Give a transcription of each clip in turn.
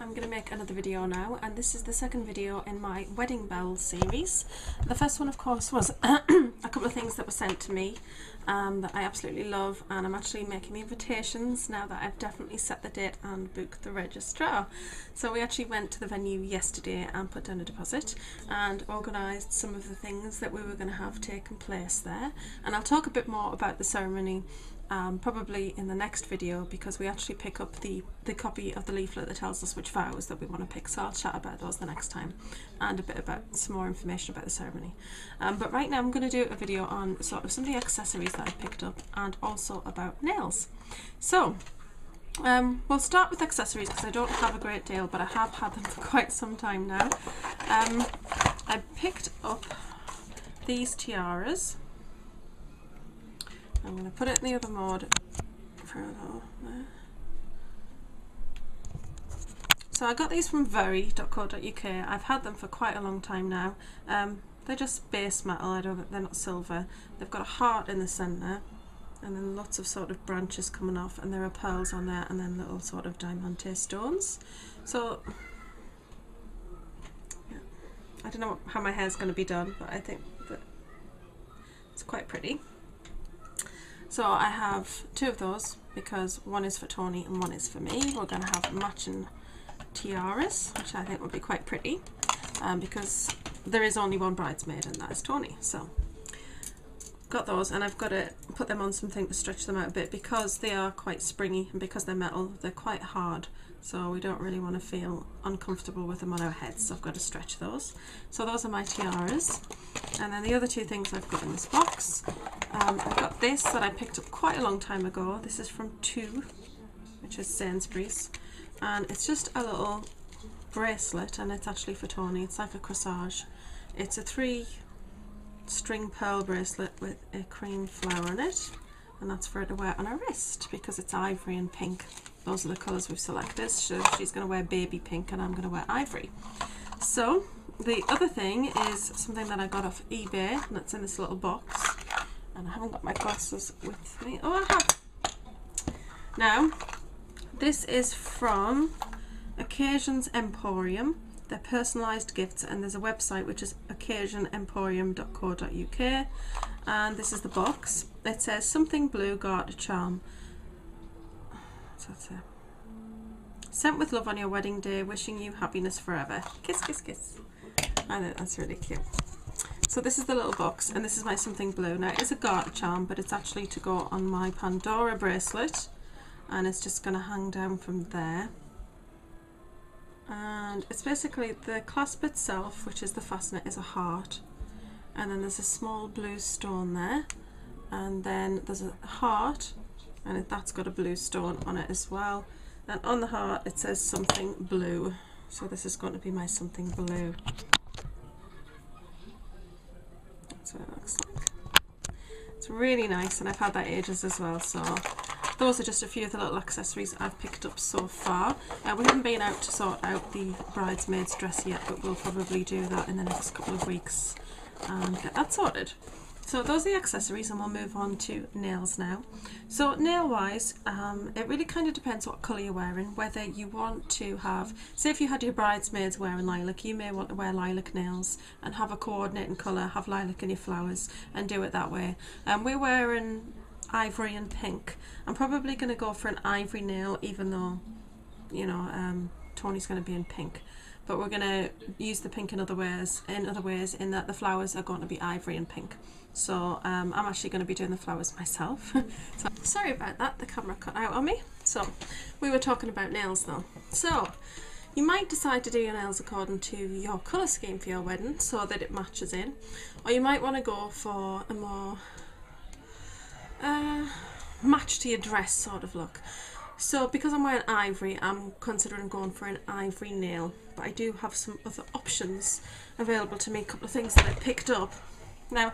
I'm going to make another video now, and this is the second video in my wedding bells series. The first one, of course, was a couple of things that were sent to me that I absolutely love, and I'm actually making the invitations now that I've definitely set the date and booked the registrar. So we actually went to the venue yesterday and put down a deposit and organised some of the things that we were going to have taken place there, and I'll talk a bit more about the ceremony probably in the next video, because we actually pick up the copy of the leaflet that tells us which vows that we want to pick, so I'll chat about those the next time and a bit about some more information about the ceremony. But right now I'm going to do a video on sort of some of the accessories that I picked up and also about nails. So we'll start with accessories because I don't have a great deal, but I have had them for quite some time now. I picked up these tiaras. I'm going to put it in the other mode for a little there. So I got these from very.co.uk. I've had them for quite a long time now. They're just base metal, they're not silver. They've got a heart in the centre and then lots of sort of branches coming off, and there are pearls on there and then little sort of diamante stones. So yeah, I don't know how my hair's going to be done, but I think that it's quite pretty. So I have two of those because one is for Tony and one is for me. We're going to have matching tiaras, which I think would be quite pretty, because there is only one bridesmaid and that is Tony. So got those, and I've got to put them on something to stretch them out a bit because they are quite springy, and because they're metal they're quite hard, so we don't really want to feel uncomfortable with them on our heads, so I've got to stretch those. So those are my tiaras. And then the other two things I've got in this box, I've got this that I picked up quite a long time ago. This is from Two, which is Sainsbury's, and it's just a little bracelet, and it's actually for Tony. It's like a corsage. It's a 3-string pearl bracelet with a cream flower in it, and that's for her to wear on her wrist because it's ivory and pink. Those are the colours we've selected. So she's going to wear baby pink and I'm going to wear ivory. So the other thing is something that I got off eBay, and it's in this little box, and I haven't got my glasses with me. Oh, I have. Now this is from Occasions Emporium. They're personalised gifts, and there's a website which is occasionemporium.co.uk, and this is the box. It says something blue garter charm. So that's it. Sent with love on your wedding day, wishing you happiness forever. Kiss, kiss, kiss. I think that's really cute. So this is the little box, and this is my something blue. Now it is a garter charm, but it's actually to go on my Pandora bracelet, and it's just going to hang down from there. And it's basically the clasp itself, which is the fastener, is a heart, and then there's a small blue stone there, and then there's a heart, and that's got a blue stone on it as well, and on the heart it says something blue. So this is going to be my something blue. That's what it looks like. It's really nice, and I've had that ages as well. So those are just a few of the little accessories I've picked up so far. We haven't been out to sort out the bridesmaid's dress yet, but we'll probably do that in the next couple of weeks and get that sorted. So those are the accessories, and we'll move on to nails now. So nail wise, it really kind of depends what colour you're wearing, whether you want to have, say if you had your bridesmaids wearing lilac, you may want to wear lilac nails and have a coordinating colour, have lilac in your flowers and do it that way. We're wearing ivory and pink. I'm probably going to go for an ivory nail, even though, you know, Tony's going to be in pink. But we're going to use the pink in other ways in that the flowers are going to be ivory and pink. So I'm actually going to be doing the flowers myself. So sorry about that, the camera cut out on me. So we were talking about nails though. So you might decide to do your nails according to your colour scheme for your wedding so that it matches in, or you might want to go for a more match to your dress sort of look. So because I'm wearing ivory, I'm considering going for an ivory nail, but I do have some other options available to me, a couple of things that I picked up. Now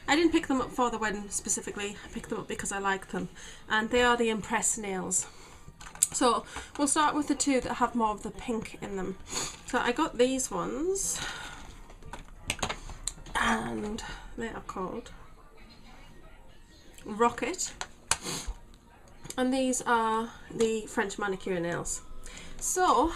I didn't pick them up for the wedding specifically, I picked them up because I like them, and they are the Impress nails. So we'll start with the two that have more of the pink in them. So I got these ones, and they are called Rocket, and these are the French manicure nails. So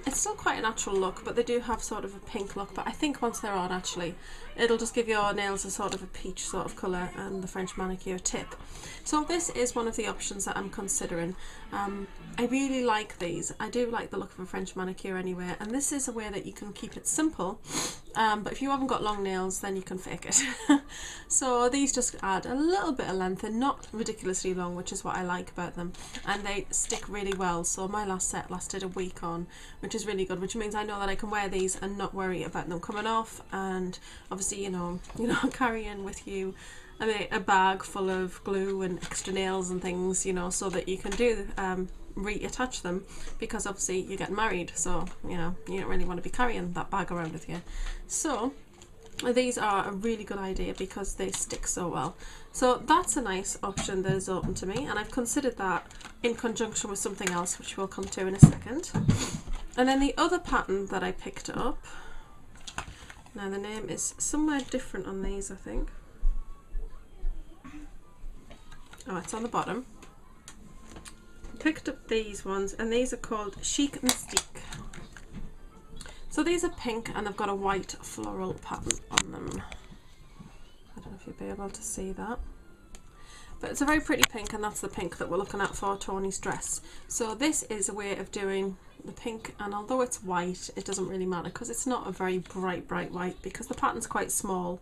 it's still quite a natural look, but they do have sort of a pink look, but I think once they're on, actually it'll just give your nails a sort of a peach sort of colour and the French manicure tip. So this is one of the options that I'm considering. I really like these. I do like the look of a French manicure anyway, and this is a way that you can keep it simple, but if you haven't got long nails then you can fake it. So these just add a little bit of length and not ridiculously long, which is what I like about them, and they stick really well. So my last set lasted a week on, which is really good, which means I know that I can wear these and not worry about them coming off. And obviously, you know, carrying with you a bag full of glue and extra nails and things, you know, so that you can do reattach them, because obviously you're getting married, so you know you don't really want to be carrying that bag around with you. So these are a really good idea because they stick so well. So that's a nice option that is open to me, and I've considered that in conjunction with something else, which we'll come to in a second. And then the other pattern that I picked up, now the name is somewhere different on these, I think. Oh, it's on the bottom. I picked up these ones, and these are called Chic Mystique. So these are pink and they've got a white floral pattern on them. I don't know if you'll be able to see that, but it's a very pretty pink, and that's the pink that we're looking at for Tony's dress. So this is a way of doing the pink, and although it's white, it doesn't really matter because it's not a very bright white, because the pattern's quite small.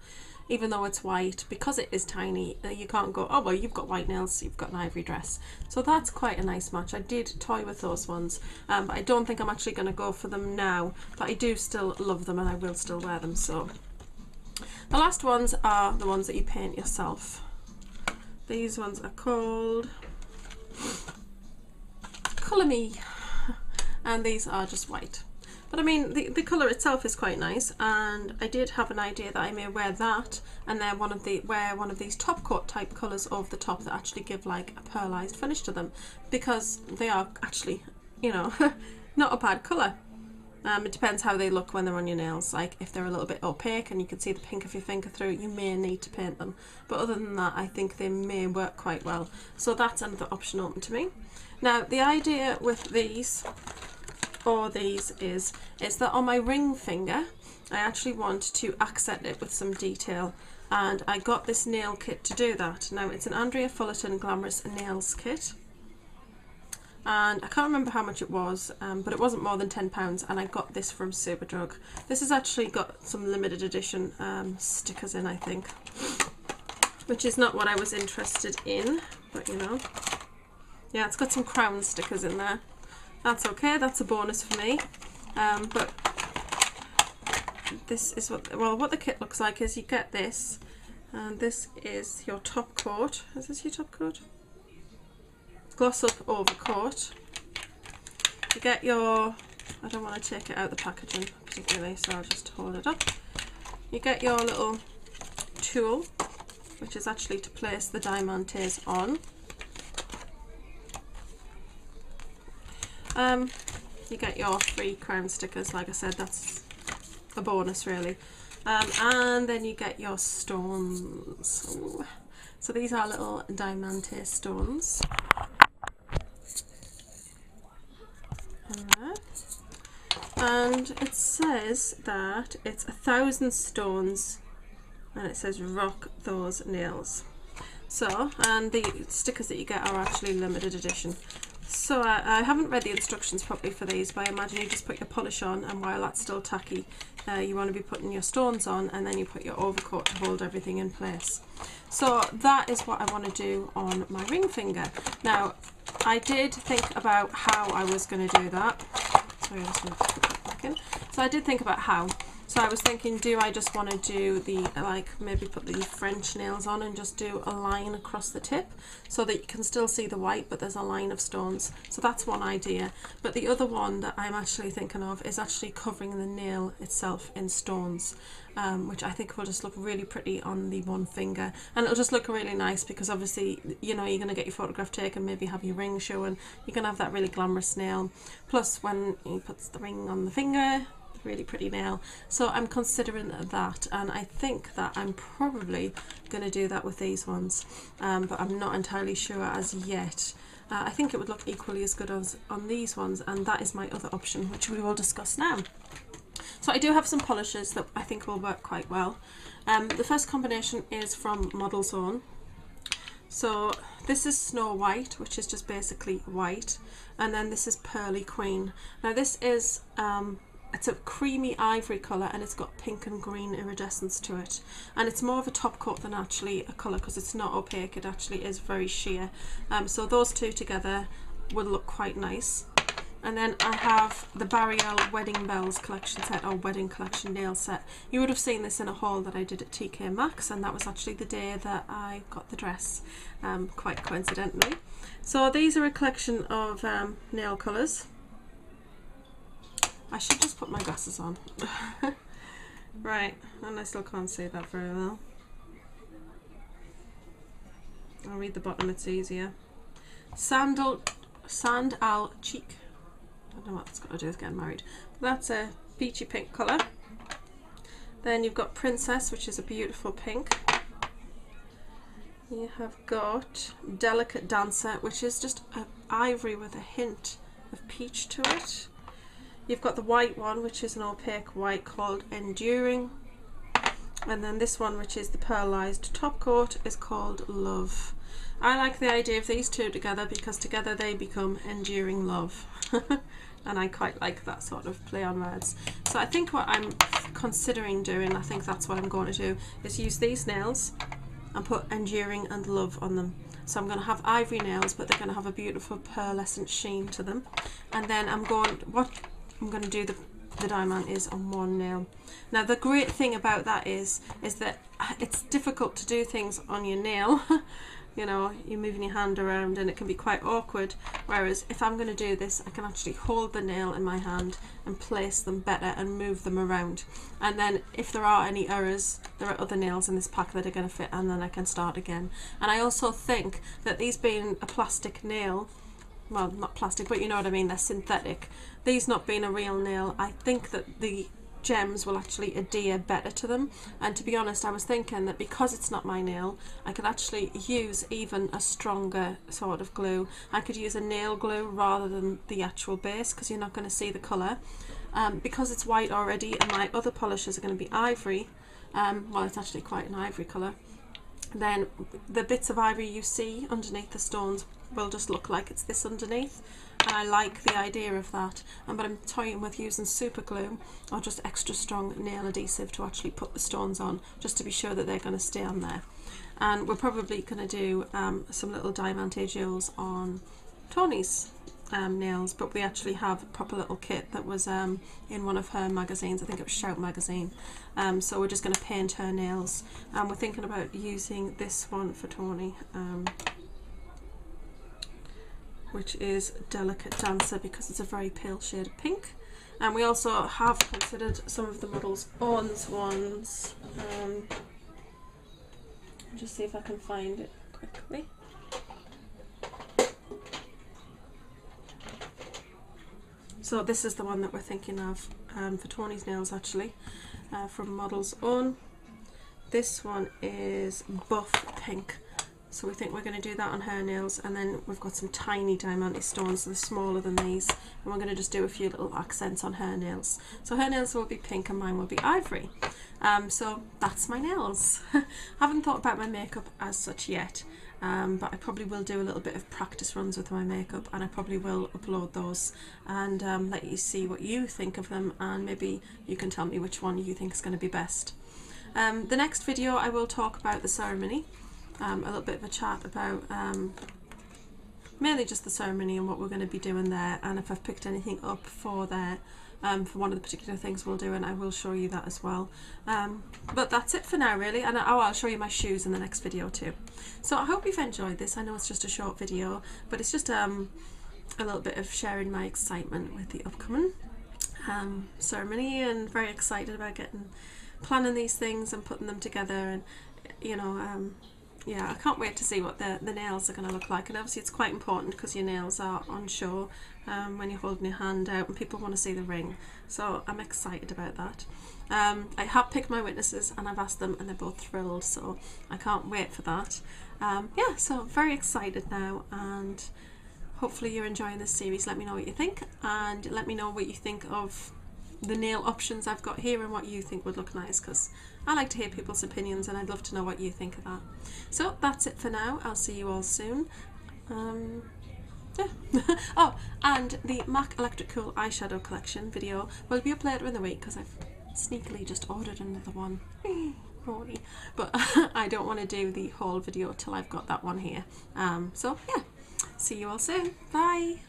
Even though it's white, because it is tiny, you can't go, oh well, you've got white nails, so you've got an ivory dress. So that's quite a nice match. I did toy with those ones, but I don't think I'm actually going to go for them now, but I do still love them and I will still wear them. So the last ones are the ones that you paint yourself. These ones are called Colour Me, and these are just white. But I mean, the colour itself is quite nice, and I did have an idea that I may wear that and then wear one of these top coat type colours over the top that actually give like a pearlised finish to them, because they are actually, you know, not a bad colour. It depends how they look when they're on your nails. Like if they're a little bit opaque and you can see the pink of your finger through, you may need to paint them. But other than that, I think they may work quite well. So that's another option open to me. Now the idea with these or these is that on my ring finger I actually want to accent it with some detail, and I got this nail kit to do that. Now it's an Andrea Fullerton Glamorous Nails kit, and I can't remember how much it was, but it wasn't more than £10, and I got this from Superdrug. This has actually got some limited edition stickers in, I think, which is not what I was interested in, but you know, yeah, it's got some crown stickers in there. That's okay, that's a bonus for me. But this is what the kit looks like. Is you get this, and this is your top coat. Is this your top coat? Gloss up overcoat. You get your, I don't want to take it out the packaging particularly, so I'll just hold it up. You get your little tool, which is actually to place the diamantes on. You get your 3 crown stickers, like I said, that's a bonus really. And then you get your stones. Ooh. So these are little diamante stones. And it says that it's 1,000 stones, and it says rock those nails. So, and the stickers that you get are actually limited edition. So I haven't read the instructions properly for these, but I imagine you just put your polish on, and while that's still tacky, you want to be putting your stones on, and then you put your overcoat to hold everything in place. So that is what I want to do on my ring finger. Now, I did think about how I was going to do that. Sorry, I just want to put that back in. So I did think about how. So I was thinking, do I just want to do the, like, maybe put the French nails on and just do a line across the tip so that you can still see the white, but there's a line of stones. So that's one idea. But the other one that I'm actually thinking of is actually covering the nail itself in stones, which I think will just look really pretty on the one finger. And it'll just look really nice because obviously, you know, you're going to get your photograph taken, maybe have your ring showing. You're going to have that really glamorous nail. Plus, when he puts the ring on the finger, really pretty nail. So I'm considering that, and I think that I'm probably going to do that with these ones, but I'm not entirely sure as yet. I think it would look equally as good as on these ones, and that is my other option, which we will discuss now. So I do have some polishes that I think will work quite well. The first combination is from Model's Own. So this is Snow White, which is just basically white, and then this is Pearly Queen. Now this is it's a creamy ivory colour, and it's got pink and green iridescence to it, and it's more of a top coat than actually a colour because it's not opaque, it actually is very sheer. So those two together will look quite nice. And then I have the Barriel Wedding Bells collection set, or Wedding Collection nail set. You would have seen this in a haul that I did at TK Maxx, and that was actually the day that I got the dress, quite coincidentally. So these are a collection of nail colours. I should just put my glasses on. Right, and I still can't see that very well. I'll read the bottom, it's easier. Sandal Cheek. I don't know what that's got to do with getting married. But that's a peachy pink colour. Then you've got Princess, which is a beautiful pink. You have got Delicate Dancer, which is just an ivory with a hint of peach to it. You've got the white one, which is an opaque white called Enduring. And then this one, which is the pearlized top coat, is called Love. I like the idea of these two together because together they become Enduring Love. And I quite like that sort of play on words. So I think what I'm considering doing, I think that's what I'm going to do, is use these nails and put Enduring and Love on them. So I'm going to have ivory nails, but they're going to have a beautiful pearlescent sheen to them. And then what I'm going to do the diamond is on one nail. Now the great thing about that is that it's difficult to do things on your nail. You know, you're moving your hand around and it can be quite awkward, whereas if I'm going to do this, I can actually hold the nail in my hand and place them better and move them around, and then if there are any errors, there are other nails in this pack that are going to fit, and then I can start again. And I also think that these being a plastic nail, well, not plastic, but you know what I mean, they're synthetic, these not being a real nail, I think that the gems will actually adhere better to them. And to be honest, I was thinking that because it's not my nail, I could actually use even a stronger sort of glue. I could use a nail glue rather than the actual base, because you're not going to see the colour. Because it's white already and my other polishes are going to be ivory, well, it's actually quite an ivory colour, then the bits of ivory you see underneath the stones will just look like it's this underneath. And I like the idea of that, but I'm toying with using super glue or just extra strong nail adhesive to actually put the stones on, just to be sure that they're going to stay on there. And we're probably going to do some little diamante jewels on Tonis nails, but we actually have a proper little kit that was in one of her magazines, I think it was Shout magazine. So we're just going to paint her nails, and we're thinking about using this one for Tony, which is Delicate Dancer, because it's a very pale shade of pink. And we also have considered some of the Model's Own ones. I'll just see if I can find it quickly. So this is the one that we're thinking of for Tony's nails, actually, from Model's Own. This one is Buff Pink. So we think we're going to do that on her nails, and then we've got some tiny diamante stones, they're smaller than these, and we're going to just do a few little accents on her nails. So her nails will be pink and mine will be ivory. So that's my nails. I haven't thought about my makeup as such yet, but I probably will do a little bit of practice runs with my makeup, and I probably will upload those and let you see what you think of them, and maybe you can tell me which one you think is going to be best. The next video I will talk about the ceremony. A little bit of a chat about mainly just the ceremony and what we're going to be doing there, and if I've picked anything up for there, for one of the particular things we'll do, and I will show you that as well. But that's it for now, really, and I'll show you my shoes in the next video too. So I hope you've enjoyed this. I know it's just a short video, but it's just a little bit of sharing my excitement with the upcoming ceremony, and very excited about planning these things and putting them together, and you know, yeah, I can't wait to see what the nails are going to look like. And obviously it's quite important because your nails are on show when you're holding your hand out and people want to see the ring. So I'm excited about that. I have picked my witnesses and I've asked them and they're both thrilled, so I can't wait for that. Yeah, so very excited now, and hopefully you're enjoying this series. Let me know what you think, and let me know what you think of the nail options I've got here and what you think would look nice, because I like to hear people's opinions and I'd love to know what you think of that. So that's it for now. I'll see you all soon. Yeah. Oh, and the MAC Electric Cool eyeshadow collection video will be up later in the week because I've sneakily just ordered another one. But I don't want to do the whole video till I've got that one here. So yeah, see you all soon. Bye.